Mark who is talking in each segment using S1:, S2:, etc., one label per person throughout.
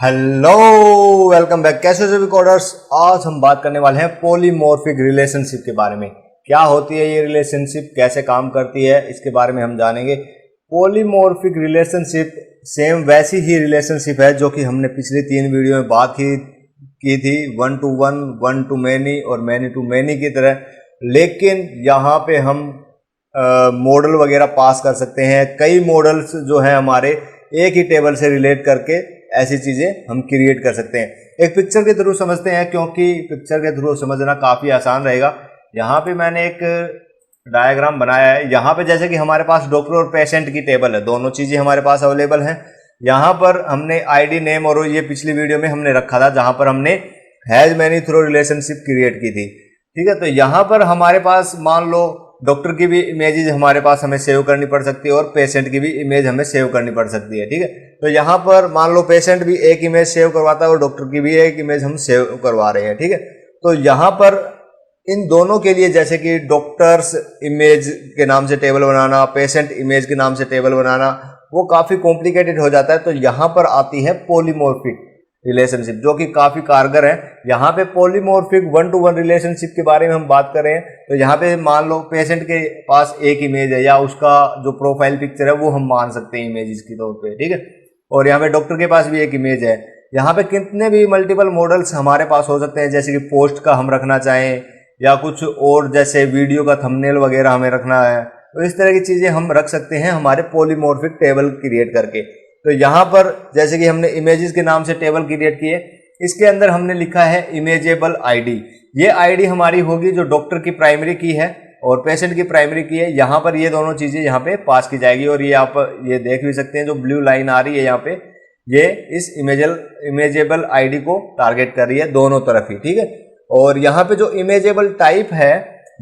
S1: Hello, welcome back. कैसे हो सभी कोडर्स। आज हम बात करने वाले हैं पॉलीमॉर्फिक रिलेशनशिप के बारे में। क्या होती है ये रिलेशनशिप, कैसे काम करती है, इसके बारे में हम जानेंगे। पॉलीमॉर्फिक रिलेशनशिप सेम वैसी ही रिलेशनशिप है जो कि हमने पिछली 3 वीडियो में बात की थी, 1 to 1, 1 to many और many to many की तरह। लेकिन यहाँ पे हम मॉडल वगैरह पास कर सकते हैं। कई मॉडल्स जो हैं हमारे एक ही टेबल से रिलेट करके ऐसी चीज़ें हम क्रिएट कर सकते हैं। एक पिक्चर के थ्रू समझते हैं, क्योंकि पिक्चर के थ्रू समझना काफ़ी आसान रहेगा। यहाँ पे मैंने एक डायग्राम बनाया है। यहाँ पे जैसे कि हमारे पास डॉक्टर और पेशेंट की टेबल है, दोनों चीज़ें हमारे पास अवेलेबल हैं। यहाँ पर हमने आईडी, नेम और ये पिछली वीडियो में हमने रखा था जहाँ पर हमने has many through relationship create की थी। ठीक है, तो यहाँ पर हमारे पास मान लो डॉक्टर की भी इमेजेस हमारे पास हमें सेव करनी पड़ सकती है और पेशेंट की भी इमेज हमें सेव करनी पड़ सकती है। ठीक है, तो यहाँ पर मान लो पेशेंट भी एक इमेज सेव करवाता है और डॉक्टर की भी एक इमेज हम सेव करवा रहे हैं। ठीक है, तो यहाँ पर इन दोनों के लिए जैसे कि डॉक्टर्स इमेज के नाम से टेबल बनाना, पेशेंट इमेज के नाम से टेबल बनाना, वो काफ़ी कॉम्प्लिकेटेड हो जाता है। तो यहाँ पर आती है पॉलीमॉर्फिक रिलेशनशिप जो कि काफ़ी कारगर है। यहाँ पे पॉलीमॉर्फिक 1 to 1 रिलेशनशिप के बारे में हम बात कर रहे हैं। तो यहाँ पे मान लो पेशेंट के पास एक इमेज है या उसका जो प्रोफाइल पिक्चर है वो हम मान सकते हैं इमेज के तौर पे। ठीक है, और यहाँ पे डॉक्टर के पास भी एक इमेज है। यहाँ पे कितने भी मल्टीपल मॉडल्स हमारे पास हो सकते हैं, जैसे कि पोस्ट का हम रखना चाहें या कुछ और, जैसे वीडियो का थंबनेल वगैरह हमें रखना है, तो इस तरह की चीज़ें हम रख सकते हैं हमारे पॉलीमॉर्फिक टेबल क्रिएट करके। तो यहाँ पर जैसे कि हमने इमेजेस के नाम से टेबल क्रिएट किए, इसके अंदर हमने लिखा है इमेजेबल आईडी। ये आईडी हमारी होगी जो डॉक्टर की प्राइमरी की है और पेशेंट की प्राइमरी की है। यहाँ पर ये दोनों चीज़ें यहाँ पे पास की जाएगी और ये आप ये देख भी सकते हैं जो ब्लू लाइन आ रही है यहाँ पे, ये इस इमेजेबल आईडी को टारगेट कर रही है दोनों तरफ ही। ठीक है, और यहाँ पे जो इमेजेबल टाइप है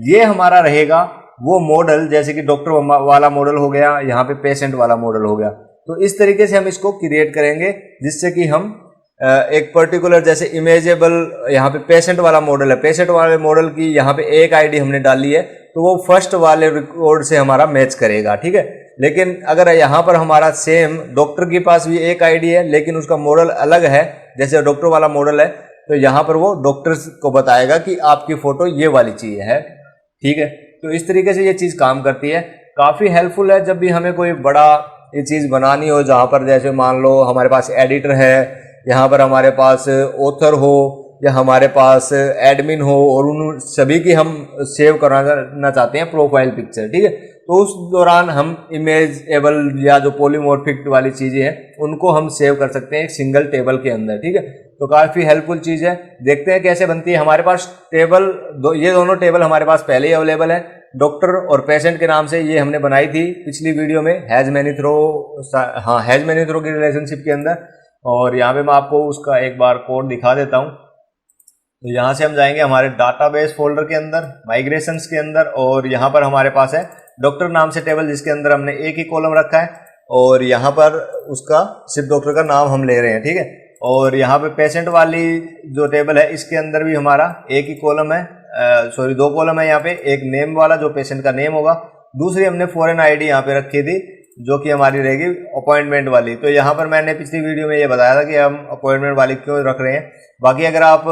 S1: ये हमारा रहेगा वो मॉडल, जैसे कि डॉक्टर वाला मॉडल हो गया, यहाँ पे पेशेंट वाला मॉडल हो गया। तो इस तरीके से हम इसको क्रिएट करेंगे जिससे कि हम एक पर्टिकुलर, जैसे इमेजेबल यहाँ पे पेशेंट वाला मॉडल है, पेशेंट वाले मॉडल की यहाँ पे एक आईडी हमने डाली है तो वो फर्स्ट वाले रिकॉर्ड से हमारा मैच करेगा। ठीक है, लेकिन अगर यहाँ पर हमारा सेम डॉक्टर के पास भी एक आईडी है लेकिन उसका मॉडल अलग है, जैसे डॉक्टर वाला मॉडल है, तो यहाँ पर वो डॉक्टर को बताएगा कि आपकी फोटो ये वाली चीज़ है। ठीक है, तो इस तरीके से ये चीज़ काम करती है। काफ़ी हेल्पफुल है जब भी हमें कोई बड़ा ये चीज़ बनानी हो, जहाँ पर जैसे मान लो हमारे पास एडिटर है, यहाँ पर हमारे पास ऑथर हो या हमारे पास एडमिन हो और उन सभी की हम सेव कराना चाहते हैं प्रोफाइल पिक्चर। ठीक है, तो उस दौरान हम इमेजेबल या जो पॉलीमॉर्फिक वाली चीज़ें हैं उनको हम सेव कर सकते हैं एक सिंगल टेबल के अंदर। ठीक है, तो काफ़ी हेल्पफुल चीज़ है। देखते हैं कैसे बनती है। हमारे पास टेबल ये दोनों टेबल हमारे पास पहले ही अवेलेबल है, डॉक्टर और पेशेंट के नाम से। ये हमने बनाई थी पिछली वीडियो में हैज मैनी थ्रो की रिलेशनशिप के अंदर। और यहाँ पे मैं आपको उसका एक बार कोड दिखा देता हूँ। तो यहाँ से हम जाएंगे हमारे डाटाबेस फोल्डर के अंदर, माइग्रेशंस के अंदर, और यहाँ पर हमारे पास है डॉक्टर नाम से टेबल जिसके अंदर हमने एक ही कॉलम रखा है और यहाँ पर उसका सिर्फ डॉक्टर का नाम हम ले रहे हैं। ठीक है, और यहाँ पे पेशेंट वाली जो टेबल है इसके अंदर भी हमारा एक ही कॉलम है, सॉरी 2 कॉलम है यहाँ पे। एक नेम वाला जो पेशेंट का नेम होगा, दूसरी हमने फॉरेन आईडी यहाँ पे रखी थी जो कि हमारी रहेगी अपॉइंटमेंट वाली। तो यहाँ पर मैंने पिछली वीडियो में ये बताया था कि हम अपॉइंटमेंट वाली क्यों रख रहे हैं। बाकी अगर आप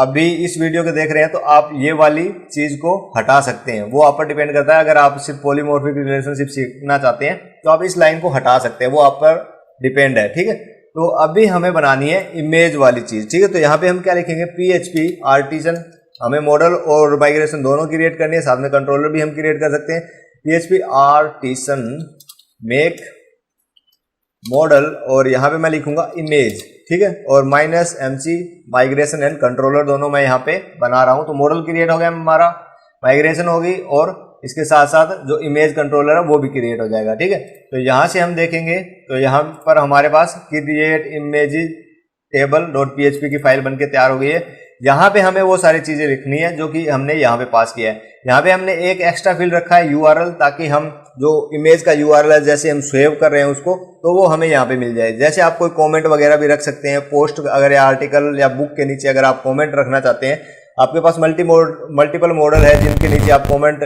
S1: अभी इस वीडियो को देख रहे हैं तो आप ये वाली चीज़ को हटा सकते हैं, वो आप पर डिपेंड करता है। अगर आप सिर्फ पॉलीमॉर्फिक रिलेशनशिप सीखना चाहते हैं तो आप इस लाइन को हटा सकते हैं, वो आप पर डिपेंड है। ठीक है, तो अभी हमें बनानी है इमेज वाली चीज़। ठीक है, तो यहाँ पे हम क्या लिखेंगे, PHP आर्टिसन। हमें मॉडल और माइग्रेशन दोनों क्रिएट करनी है, साथ में कंट्रोलर भी हम क्रिएट कर सकते हैं। PHP आर्टिसन मेक मॉडल, और यहाँ पे मैं लिखूंगा इमेज। ठीक है, और -MC माइग्रेशन एंड कंट्रोलर दोनों मैं यहाँ पे बना रहा हूँ। तो मॉडल क्रिएट हो गया हमारा, माइग्रेशन होगी और इसके साथ साथ जो इमेज कंट्रोलर है वो भी क्रिएट हो जाएगा। ठीक है, तो यहाँ से हम देखेंगे तो यहाँ पर हमारे पास क्रिएट इमेजेस टेबल .php की फाइल बनके तैयार हो गई है। यहाँ पे हमें वो सारी चीज़ें लिखनी है जो कि हमने यहाँ पे पास किया है। यहाँ पे हमने एक एक्स्ट्रा फील्ड रखा है URL, ताकि हम जो इमेज का URL है जैसे हम सेव कर रहे हैं उसको, तो वो हमें यहाँ पे मिल जाए। जैसे आप कोई कमेंट वगैरह भी रख सकते हैं, पोस्ट अगर या आर्टिकल या बुक के नीचे अगर आप कमेंट रखना चाहते हैं, आपके पास मल्टीपल मॉडल है जिनके नीचे आप कमेंट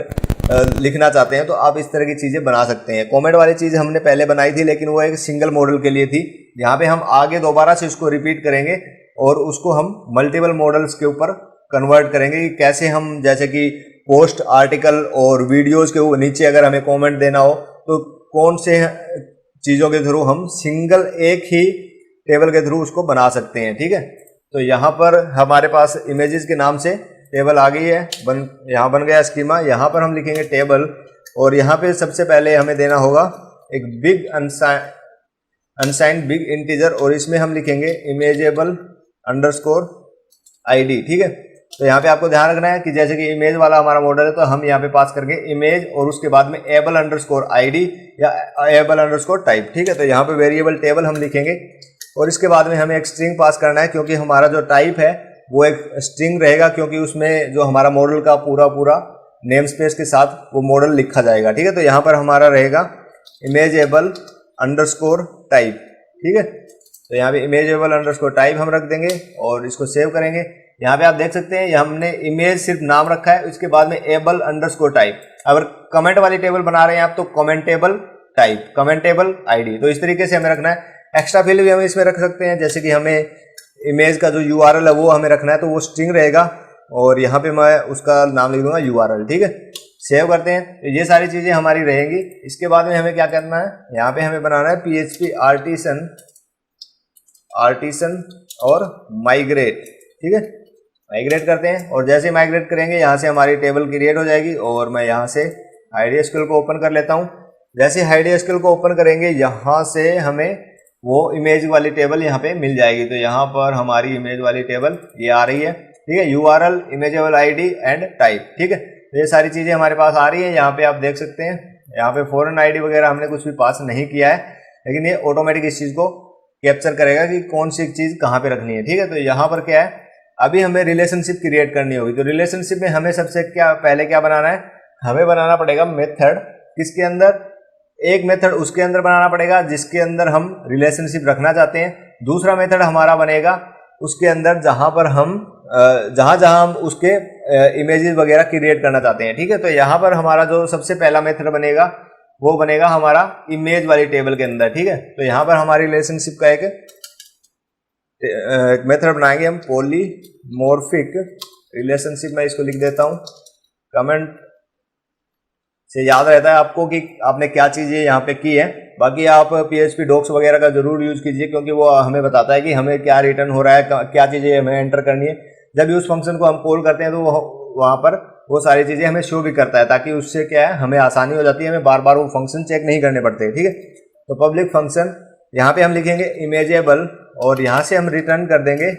S1: लिखना चाहते हैं तो आप इस तरह की चीज़ें बना सकते हैं। कमेंट वाली चीज़ हमने पहले बनाई थी लेकिन वो एक सिंगल मॉडल के लिए थी। यहाँ पे हम आगे दोबारा से उसको रिपीट करेंगे और उसको हम मल्टीपल मॉडल्स के ऊपर कन्वर्ट करेंगे कि कैसे हम, जैसे कि पोस्ट, आर्टिकल और वीडियोज़ के नीचे अगर हमें कॉमेंट देना हो तो कौन से चीज़ों के थ्रू हम सिंगल एक ही टेबल के थ्रू उसको बना सकते हैं। ठीक है, तो यहाँ पर हमारे पास इमेजेस के नाम से टेबल आ गई है, यहाँ बन गया स्कीमा। यहाँ पर हम लिखेंगे टेबल और यहाँ पे सबसे पहले हमें देना होगा एक बिग अनसाइंड बिग इंटीजर और इसमें हम लिखेंगे इमेजेबल अंडरस्कोर आईडी। ठीक है, तो यहाँ पे आपको ध्यान रखना है कि जैसे कि इमेज वाला हमारा मॉडल है तो हम यहाँ पे पास करेंगे इमेज और उसके बाद में एबल अंडरस्कोर आईडी या एबल अंडरस्कोर टाइप। ठीक है, तो यहाँ पे वेरिएबल टेबल हम लिखेंगे और इसके बाद में हमें एक स्ट्रिंग पास करना है क्योंकि हमारा जो टाइप है वो एक स्ट्रिंग रहेगा, क्योंकि उसमें जो हमारा मॉडल का पूरा नेम स्पेस के साथ वो मॉडल लिखा जाएगा। ठीक है, तो यहाँ पर हमारा रहेगा इमेजेबल अंडरस्कोर टाइप। ठीक है, तो यहाँ पे इमेजेबल अंडरस्कोर टाइप हम रख देंगे और इसको सेव करेंगे। यहाँ पे आप देख सकते हैं हमने इमेज सिर्फ नाम रखा है, उसके बाद में एबल अंडरस्कोर टाइप। अगर कमेंट वाली टेबल बना रहे हैं आप तो कमेंटेबल टाइप, कमेंटेबल आईडी, तो इस तरीके से हमें रखना है। एक्स्ट्रा फील्ड भी हम इसमें रख सकते हैं, जैसे कि हमें इमेज का जो URL है वो हमें रखना है तो वो स्ट्रिंग रहेगा और यहाँ पे मैं उसका नाम लिख दूंगा URL। ठीक है, सेव करते हैं। तो ये सारी चीज़ें हमारी रहेंगी। इसके बाद में हमें क्या करना है, यहाँ पे हमें बनाना है PHP आर्टिसन और माइग्रेट। ठीक है, माइग्रेट करते हैं और जैसे माइग्रेट करेंगे यहाँ से हमारी टेबल क्रिएट हो जाएगी और मैं यहाँ से HideSQL को ओपन कर लेता हूँ। जैसे HideSQL को ओपन करेंगे यहाँ से हमें वो इमेज वाली टेबल यहाँ पे मिल जाएगी। तो यहाँ पर हमारी इमेज वाली टेबल ये आ रही है। ठीक है, URL, इमेजेबल आईडी एंड टाइप। ठीक है, तो ये सारी चीज़ें हमारे पास आ रही है। यहाँ पे आप देख सकते हैं, यहाँ पे फॉरेन आईडी वगैरह हमने कुछ भी पास नहीं किया है, लेकिन ये ऑटोमेटिक इस चीज़ को कैप्चर करेगा कि कौन सी चीज़ कहाँ पे रखनी है। ठीक है, तो यहाँ पर क्या है, अभी हमें रिलेशनशिप क्रिएट करनी होगी। तो रिलेशनशिप में हमें सबसे पहले क्या बनाना है, हमें बनाना पड़ेगा मेथड। किसके अंदर, एक मेथड उसके अंदर बनाना पड़ेगा जिसके अंदर हम रिलेशनशिप रखना चाहते हैं। दूसरा मेथड हमारा बनेगा उसके अंदर जहां पर हम जहां हम उसके इमेजेस वगैरह क्रिएट करना चाहते हैं। ठीक है, तो यहाँ पर हमारा जो सबसे पहला मेथड बनेगा वो बनेगा हमारा इमेज वाली टेबल के अंदर। ठीक है, तो यहाँ पर हमारी रिलेशनशिप का एक मेथड बनाएंगे हम, पॉलीमॉर्फिक रिलेशनशिप। मैं इसको लिख देता हूँ, कमेंट से याद रहता है आपको कि आपने क्या चीज़ें यहाँ पे की है। बाकी आप PHP डॉक्स वगैरह का जरूर यूज़ कीजिए क्योंकि वो हमें बताता है कि हमें क्या रिटर्न हो रहा है, क्या चीज़ें हमें एंटर करनी है। जब यूज़ फंक्शन को हम कॉल करते हैं तो वहाँ पर वो सारी चीज़ें हमें शो भी करता है, ताकि उससे क्या है हमें आसानी हो जाती है, हमें बार बार वो फंक्शन चेक नहीं करने पड़ते। ठीक है, तो पब्लिक फंक्शन यहाँ पे हम लिखेंगे इमेजेबल और यहाँ से हम रिटर्न कर देंगे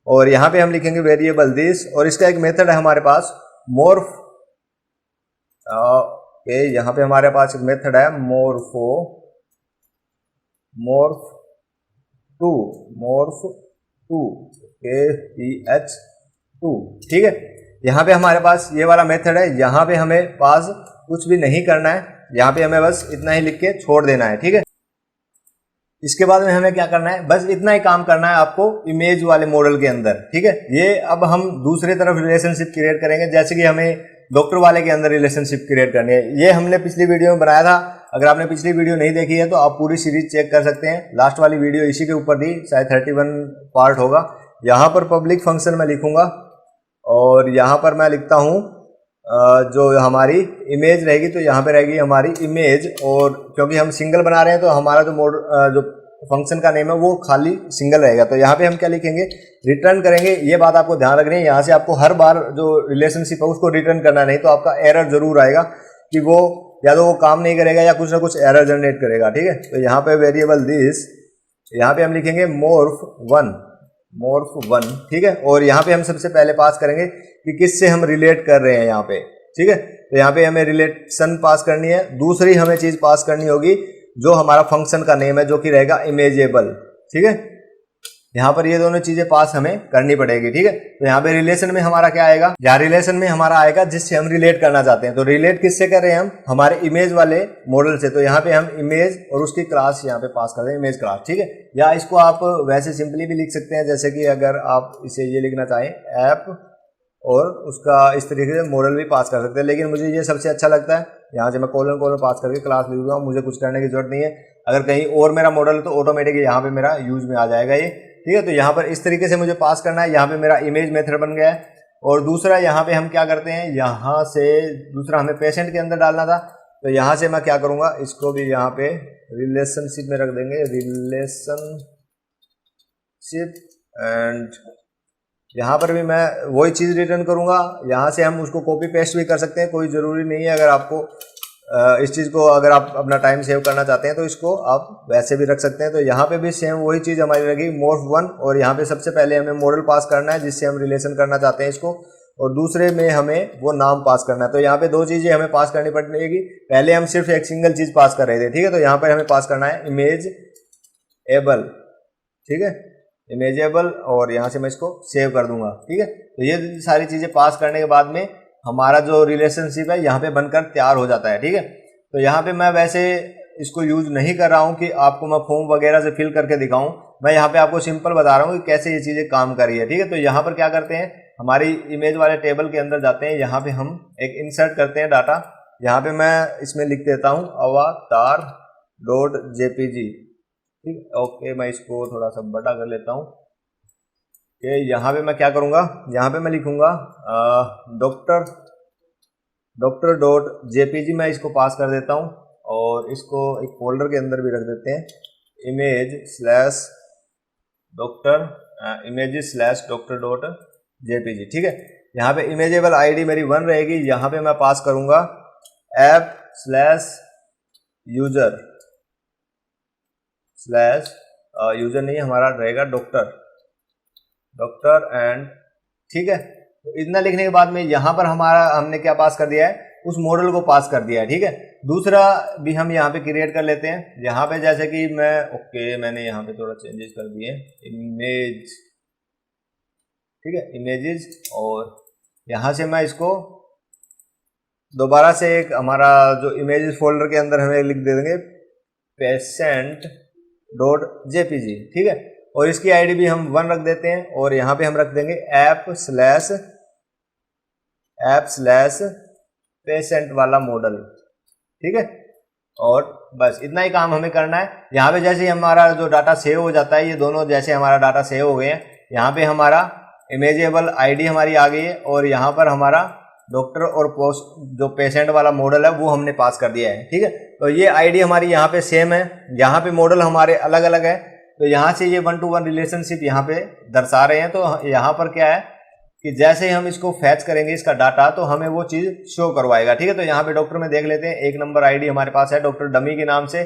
S1: और यहाँ पे हम लिखेंगे वेरिएबल दिस और इसका एक मेथड है हमारे पास मॉर्फ। यहाँ पे हमारे पास एक मेथड है मॉर्फ टू KPH2। ठीक है, यहाँ पे हमारे पास ये वाला मेथड है। यहाँ पे हमें पास कुछ भी नहीं करना है, यहाँ पे हमें बस इतना ही लिख के छोड़ देना है। ठीक है, इसके बाद में हमें क्या करना है, बस इतना ही काम करना है आपको इमेज वाले मॉडल के अंदर। ठीक है, ये अब हम दूसरी तरफ रिलेशनशिप क्रिएट करेंगे, जैसे कि हमें डॉक्टर वाले के अंदर रिलेशनशिप क्रिएट करनी है। ये हमने पिछली वीडियो में बनाया था। अगर आपने पिछली वीडियो नहीं देखी है तो आप पूरी सीरीज चेक कर सकते हैं। लास्ट वाली वीडियो इसी के ऊपर थी, शायद 31 पार्ट होगा। यहाँ पर पब्लिक फंक्शन मैं लिखूंगा और यहाँ पर मैं लिखता हूँ जो हमारी इमेज रहेगी, तो यहाँ पे रहेगी हमारी इमेज। और क्योंकि हम सिंगल बना रहे हैं तो हमारा जो फंक्शन का नेम है वो खाली सिंगल रहेगा। तो यहाँ पे हम क्या लिखेंगे, रिटर्न करेंगे। ये बात आपको ध्यान रखनी है, यहाँ से आपको हर बार जो रिलेशनशिप है उसको रिटर्न करना, नहीं तो आपका एरर जरूर आएगा कि वो या तो वो काम नहीं करेगा या कुछ ना कुछ एरर जनरेट करेगा। ठीक है, तो यहाँ पे वेरिएबल दिस, यहाँ पे हम लिखेंगे मॉर्फ वन। ठीक है, और यहाँ पे हम सबसे पहले पास करेंगे कि किससे हम रिलेट कर रहे हैं यहाँ पे। ठीक है, तो यहाँ पे हमें रिलेशन पास करनी है। दूसरी हमें चीज पास करनी होगी जो हमारा फंक्शन का नेम है, जो कि रहेगा इमेजेबल। ठीक है, यहाँ पर ये दोनों चीजें पास हमें करनी पड़ेगी। ठीक है, तो यहाँ पे रिलेशन में हमारा क्या आएगा, यहाँ रिलेशन में हमारा आएगा जिससे हम रिलेट करना चाहते हैं। तो रिलेट किससे कर रहे हैं हम, हमारे इमेज वाले मॉडल से। तो यहाँ पे हम इमेज और उसकी क्लास यहाँ पे पास कर दें, इमेज क्लास। ठीक है, या इसको आप वैसे सिंपली भी लिख सकते हैं, जैसे कि अगर आप इसे ये लिखना चाहें ऐप और उसका इस तरीके से मॉडल भी पास कर सकते हैं। लेकिन मुझे ये सबसे अच्छा लगता है, यहाँ से मैं कॉलन कॉलन पास करके क्लास लिख दूँगा, मुझे कुछ करने की जरूरत नहीं है। अगर कहीं और मेरा मॉडल है तो ऑटोमेटिक यहाँ पे मेरा यूज में आ जाएगा ये, ठीक है। तो यहाँ पर इस तरीके से मुझे पास करना है। यहाँ पे मेरा इमेज मेथड बन गया है। और दूसरा यहाँ पे हम क्या करते हैं, यहाँ से दूसरा हमें पेशेंट के अंदर डालना था, तो यहाँ से मैं क्या करूँगा, इसको भी यहाँ पे रिलेशनशिप में रख देंगे, रिलेशनशिप, एंड यहाँ पर भी मैं वही चीज़ रिटर्न करूँगा। यहाँ से हम उसको कॉपी पेस्ट भी कर सकते हैं, कोई ज़रूरी नहीं है। अगर आपको इस चीज़ को अगर आप अपना टाइम सेव करना चाहते हैं तो इसको आप वैसे भी रख सकते हैं। तो यहाँ पे भी सेम वही चीज़ हमारी लगी, मोर्फ वन, और यहाँ पे सबसे पहले हमें मॉडल पास करना है जिससे हम रिलेशन करना चाहते हैं इसको, और दूसरे में हमें वो नाम पास करना है। तो यहाँ पे दो चीज़ें हमें पास करनी पड़ेगी। पहले हम सिर्फ एक सिंगल चीज़ पास कर रहे थे, ठीक है। तो यहाँ पर हमें पास करना है इमेज एबल, ठीक है, इमेजेबल, और यहाँ से मैं इसको सेव कर दूंगा, ठीक है। तो ये सारी चीज़ें पास करने के बाद में हमारा जो रिलेशनशिप है यहाँ पे बनकर तैयार हो जाता है, ठीक है। तो यहाँ पे मैं वैसे इसको यूज नहीं कर रहा हूँ कि आपको मैं फॉर्म वगैरह से फिल करके दिखाऊं, मैं यहाँ पे आपको सिंपल बता रहा हूँ कि कैसे ये चीज़ें काम कर रही है, ठीक है। तो यहाँ पर क्या करते हैं, हमारी इमेज वाले टेबल के अंदर जाते हैं, यहाँ पे हम एक इंसर्ट करते हैं डाटा। यहाँ पे मैं इसमें लिख देता हूँ avatar.jpg, ठीक, ओके। मैं इसको थोड़ा सा बड़ा कर लेता हूँ कि यहाँ पे मैं क्या करूँगा, यहाँ पे मैं लिखूँगा डॉक्टर.jpg, मैं इसको पास कर देता हूँ, और इसको एक फोल्डर के अंदर भी रख देते हैं, images/doctor.jpg, ठीक है। यहाँ पे इमेजेबल आईडी मेरी 1 रहेगी। यहाँ पे मैं पास करूँगा app/user नहीं, हमारा रहेगा डॉक्टर एंड, ठीक है। तो इतना लिखने के बाद में यहाँ पर हमने क्या पास कर दिया है, उस मॉडल को पास कर दिया है, ठीक है। दूसरा भी हम यहाँ पे क्रिएट कर लेते हैं। यहाँ पे जैसे कि मैंने यहाँ पे थोड़ा चेंजेस कर दिए, इमेज, ठीक है, इमेजेस, और यहाँ से मैं इसको दोबारा से एक हमारा जो इमेजेस फोल्डर के अंदर हमें लिख दे देंगे patient.jpg, ठीक है। और इसकी आईडी भी हम 1 रख देते हैं, और यहाँ पे हम रख देंगे app/patient वाला मॉडल, ठीक है। और बस इतना ही काम हमें करना है। यहाँ पे जैसे ही हमारा जो डाटा सेव हो जाता है, ये दोनों जैसे हमारा डाटा सेव हो गए हैं, यहाँ पे हमारा इमेजेबल आईडी हमारी आ गई है, और यहाँ पर हमारा डॉक्टर और जो पेशेंट वाला मॉडल है वो हमने पास कर दिया है, ठीक है। तो ये आईडी हमारी यहाँ पे सेम है, यहाँ पे मॉडल हमारे अलग अलग है। तो यहाँ से ये 1-to-1 रिलेशनशिप यहाँ पे दर्शा रहे हैं। तो यहाँ पर क्या है कि जैसे ही हम इसको फैच करेंगे इसका डाटा, तो हमें वो चीज़ शो करवाएगा, ठीक है। तो यहाँ पे डॉक्टर में देख लेते हैं, 1 नंबर आईडी हमारे पास है डॉक्टर डमी के नाम से,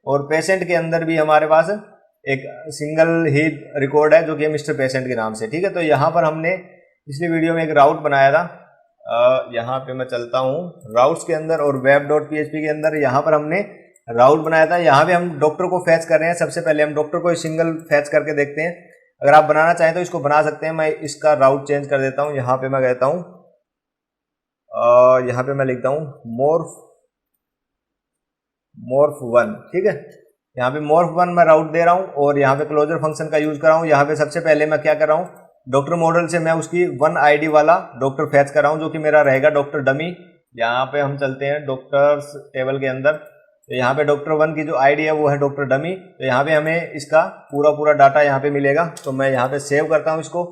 S1: और पेशेंट के अंदर भी हमारे पास एक सिंगल ही रिकॉर्ड है जो कि मिस्टर पेशेंट के नाम से, ठीक है। तो यहाँ पर हमने पिछली वीडियो में एक राउट बनाया था, यहाँ पे मैं चलता हूँ राउट्स के अंदर, और web.php के अंदर यहाँ पर हमने राउट बनाया था। यहाँ पे हम डॉक्टर को फैच कर रहे हैं। सबसे पहले हम डॉक्टर को सिंगल फैच करके देखते हैं। अगर आप बनाना चाहें तो इसको बना सकते हैं। मैं इसका राउट चेंज कर देता हूँ। यहाँ पे मैं कहता हूँ, यहाँ पे मैं लिखता हूँ मोर्फ 1, ठीक है। यहाँ पे मोर्फ 1 मैं राउट दे रहा हूँ, और यहाँ पे क्लोजर फंक्शन का यूज कर रहा हूँ। यहाँ पे सबसे पहले मैं क्या कर रहा हूँ, डॉक्टर मॉडल से मैं उसकी 1 आईडी वाला डॉक्टर फैच कर रहा हूँ, जो कि मेरा रहेगा डॉक्टर डमी। यहाँ पे हम चलते हैं डॉक्टर्स टेबल के अंदर, तो यहाँ पे डॉक्टर 1 की जो आईडी है वो है डॉक्टर डमी। तो यहाँ पे हमें इसका पूरा डाटा यहाँ पे मिलेगा। तो मैं यहाँ पे सेव करता हूँ इसको,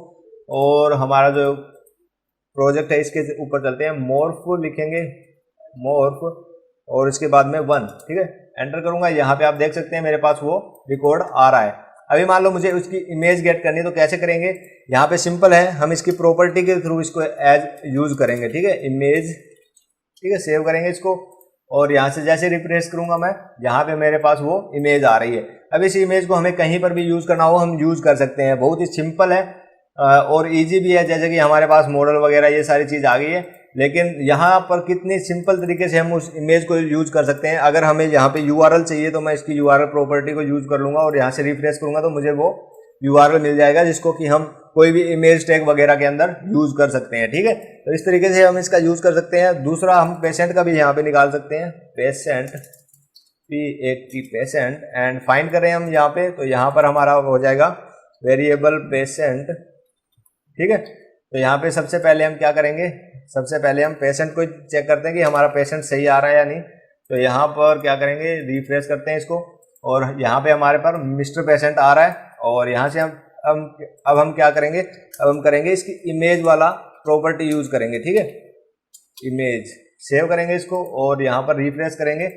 S1: और हमारा जो प्रोजेक्ट है इसके ऊपर चलते हैं, मोर्फ लिखेंगे, मोर्फ, और इसके बाद में 1, ठीक है, एंटर करूंगा। यहाँ पे आप देख सकते हैं मेरे पास वो रिकॉर्ड आ रहा है। अभी मान लो मुझे उसकी इमेज गेट करनी है, तो कैसे करेंगे, यहाँ पे सिंपल है, हम इसकी प्रॉपर्टी के थ्रू इसको एज यूज करेंगे, ठीक है, इमेज, ठीक है, सेव करेंगे इसको, और यहाँ से जैसे रिफ्रेश करूंगा मैं, यहाँ पे मेरे पास वो इमेज आ रही है। अब इस इमेज को हमें कहीं पर भी यूज करना हो हम यूज कर सकते हैं, बहुत ही सिंपल है और इजी भी है। जैसे कि हमारे पास मॉडल वगैरह ये सारी चीज़ आ गई है, लेकिन यहाँ पर कितनी सिंपल तरीके से हम उस इमेज को यूज कर सकते हैं। अगर हमें यहाँ पे URL चाहिए तो मैं इसकी URL प्रॉपर्टी को यूज कर लूँगा, और यहाँ से रिफ्रेश करूँगा तो मुझे वो URL मिल जाएगा, जिसको कि हम कोई भी इमेज टैग वगैरह के अंदर यूज कर सकते हैं, ठीक है। तो इस तरीके से हम इसका यूज कर सकते हैं। दूसरा, हम पेशेंट का भी यहाँ पे निकाल सकते हैं, patient, P-A-T, patient, and find करें हम यहाँ पे, तो यहाँ पर हमारा हो जाएगा वेरिएबल पेशेंट, ठीक है। तो यहाँ पे सबसे पहले हम क्या करेंगे, सबसे पहले हम पेशेंट को चेक करते हैं कि हमारा पेशेंट सही आ रहा है या नहीं। तो यहाँ पर क्या करेंगे, रिफ्रेश करते हैं इसको, और यहाँ पे हमारे पर मिस्टर पेशेंट आ रहा है। और यहाँ से अब हम क्या करेंगे, अब हम करेंगे इसकी इमेज वाला प्रॉपर्टी यूज करेंगे, ठीक है। इमेज सेव करेंगे इसको और यहाँ पर रिफ्रेश करेंगे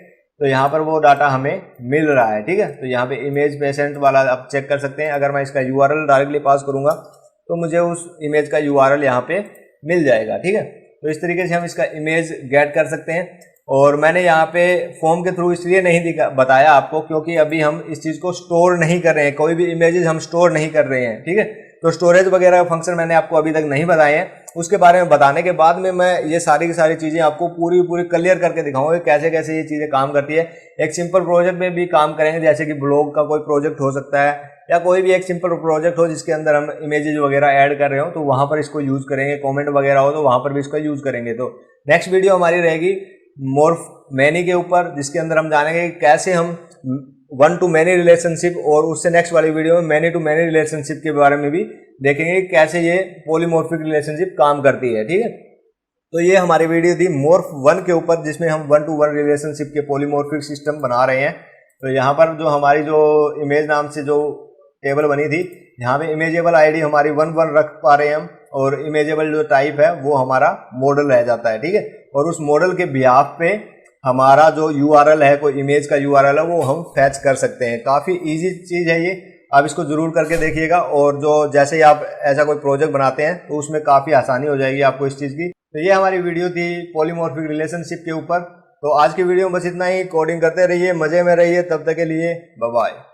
S1: तो यहाँ पर वो डाटा हमें मिल रहा है, ठीक है। तो यहाँ पे इमेज पेशेंट वाला आप चेक कर सकते हैं। अगर मैं इसका यूआरएल डायरेक्टली पास करूँगा तो मुझे उस इमेज का यूआरएल यहाँ पे मिल जाएगा, ठीक है। तो इस तरीके से हम इसका इमेज गेट कर सकते हैं। और मैंने यहाँ पे फॉर्म के थ्रू इसलिए नहीं बताया आपको क्योंकि अभी हम इस चीज़ को स्टोर नहीं कर रहे हैं, कोई भी इमेजेस हम स्टोर नहीं कर रहे हैं, ठीक है। तो स्टोरेज वगैरह फंक्शन मैंने आपको अभी तक नहीं बताए हैं। उसके बारे में बताने के बाद में मैं ये सारी की सारी चीज़ें आपको पूरी क्लियर करके दिखाऊंगा कैसे कैसे ये चीज़ें काम करती है। एक सिंपल प्रोजेक्ट में भी काम करेंगे, जैसे कि ब्लॉग का कोई प्रोजेक्ट हो सकता है या कोई भी एक सिंपल प्रोजेक्ट हो जिसके अंदर हम इमेजेस वगैरह ऐड कर रहे हो, तो वहाँ पर इसको यूज़ करेंगे। कॉमेंट वगैरह हो तो वहाँ पर भी इसका यूज़ करेंगे। तो नेक्स्ट वीडियो हमारी रहेगी मॉर्फ मैनी के ऊपर, जिसके अंदर हम जानेंगे कैसे हम वन टू मैनी रिलेशनशिप, और उससे नेक्स्ट वाली वीडियो में मैनी टू मैनी रिलेशनशिप के बारे में भी देखेंगे कैसे ये पॉलीमॉर्फिक रिलेशनशिप काम करती है, ठीक है। तो ये हमारी वीडियो थी मॉर्फ 1 के ऊपर, जिसमें हम 1 टू 1 रिलेशनशिप के पॉलीमॉर्फिक सिस्टम बना रहे हैं। तो यहाँ पर जो हमारी जो इमेज नाम से जो टेबल बनी थी, यहाँ पे इमेजेबल आईडी हमारी 1 रख पा रहे हैं हम, और इमेजेबल जो टाइप है वो हमारा मॉडल रह जाता है, ठीक है। और उस मॉडल के बिहाफ पे हमारा जो यूआरएल है, कोई इमेज का यूआरएल है, वो हम फैच कर सकते हैं। काफ़ी इजी चीज़ है ये, आप इसको ज़रूर करके देखिएगा। और जो जैसे ही आप ऐसा कोई प्रोजेक्ट बनाते हैं तो उसमें काफ़ी आसानी हो जाएगी आपको इस चीज़ की। तो ये हमारी वीडियो थी पॉलीमॉर्फिक रिलेशनशिप के ऊपर। तो आज की वीडियो में बस इतना ही। कोडिंग करते रहिए, मज़े में रहिए, तब तक के लिए बाय बाय।